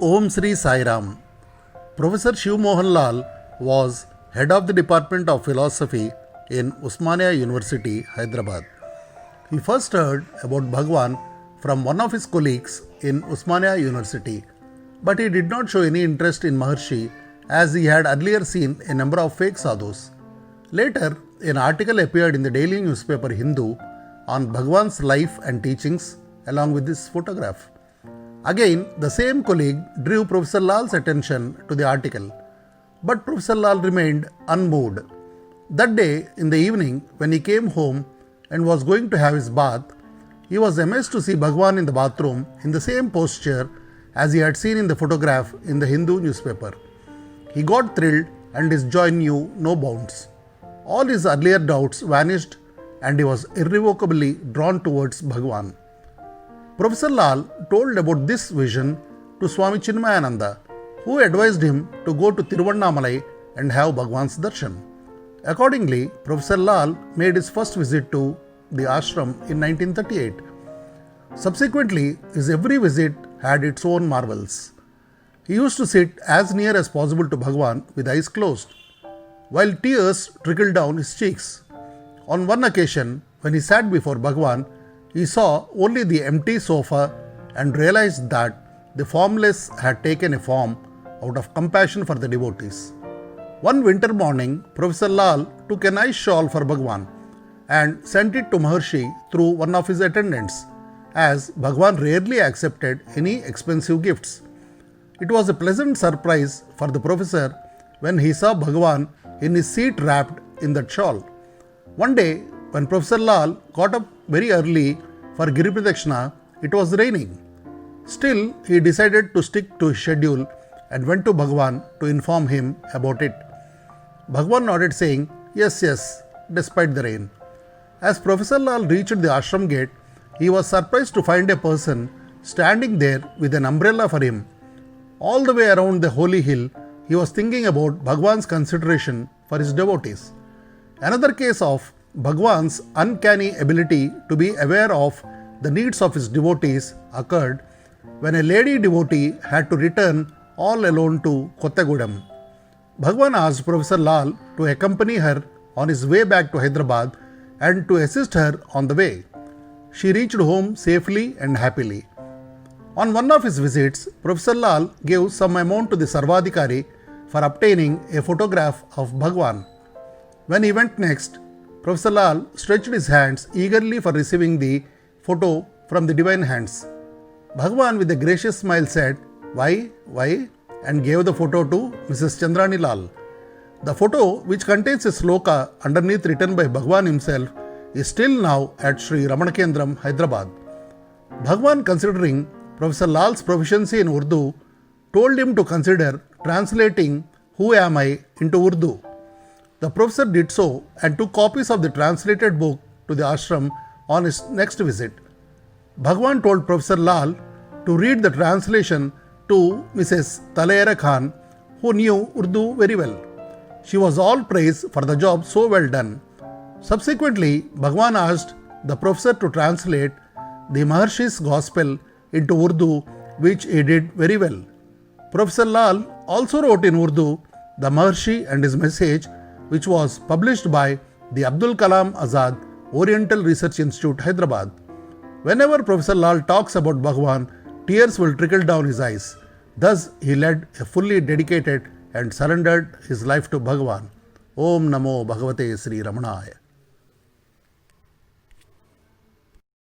Om Sri Sai Ram. Professor Shiv Mohan Lal was head of the Department of Philosophy in Osmania University, Hyderabad. He first heard about Bhagwan from one of his colleagues in Osmania University, but he did not show any interest in Maharshi as he had earlier seen a number of fake sadhus. Later, an article appeared in the daily newspaper Hindu on Bhagwan's life and teachings along with this photograph. Again, the same colleague drew Professor Lal's attention to the article, but Professor Lal remained unmoved. That day, in the evening, when he came home and was going to have his bath, he was amazed to see Bhagwan in the bathroom in the same posture as he had seen in the photograph in the Hindu newspaper. He got thrilled and his joy knew no bounds. All his earlier doubts vanished and he was irrevocably drawn towards Bhagwan. Professor Lal told about this vision to Swami Chinmayananda, who advised him to go to Tiruvannamalai and have Bhagwan's darshan. Accordingly, Professor Lal made his first visit to the ashram in 1938. Subsequently, his every visit had its own marvels. He used to sit as near as possible to Bhagwan with eyes closed, while tears trickled down his cheeks. On one occasion, when he sat before Bhagwan, he saw only the empty sofa and realized that the formless had taken a form out of compassion for the devotees. One winter morning, Professor Lal took a nice shawl for Bhagwan and sent it to Maharshi through one of his attendants, as Bhagwan rarely accepted any expensive gifts. It was a pleasant surprise for the professor when he saw Bhagwan in his seat wrapped in that shawl. One day, when Professor Lal got up very early for Giri Pradakshina, it was raining. Still, he decided to stick to his schedule and went to Bhagwan to inform him about it. Bhagwan nodded, saying, Yes, despite the rain. As Professor Lal reached the ashram gate, he was surprised to find a person standing there with an umbrella for him. All the way around the holy hill, he was thinking about Bhagwan's consideration for his devotees. Another case of Bhagwan's uncanny ability to be aware of the needs of his devotees occurred when a lady devotee had to return all alone to Kottagudem. Bhagwan asked Professor Lal to accompany her on his way back to Hyderabad and to assist her on the way. She reached home safely and happily. On one of his visits, Professor Lal gave some amount to the Sarvadhikari for obtaining a photograph of Bhagwan. When he went next, Professor Lal stretched his hands eagerly for receiving the photo from the divine hands. Bhagwan with a gracious smile said, Why? And gave the photo to Mrs. Chandrani Lal. The photo, which contains a sloka underneath written by Bhagwan himself, is still now at Sri Ramanakendram, Hyderabad. Bhagwan, considering Professor Lal's proficiency in Urdu, told him to consider translating Who Am I into Urdu. The professor did so and took copies of the translated book to the ashram on his next visit. Bhagwan told Professor Lal to read the translation to Mrs. Talayara Khan, who knew Urdu very well. She was all praise for the job so well done. Subsequently, Bhagwan asked the professor to translate the Maharshi's Gospel into Urdu, which he did very well. Professor Lal also wrote in Urdu the Maharshi and his message, which was published by the Abdul Kalam Azad Oriental Research Institute, Hyderabad. Whenever Professor Lal talks about Bhagwan, tears will trickle down his eyes. Thus, he led a fully dedicated and surrendered his life to Bhagwan. Om Namo Bhagavate Sri Ramanaya.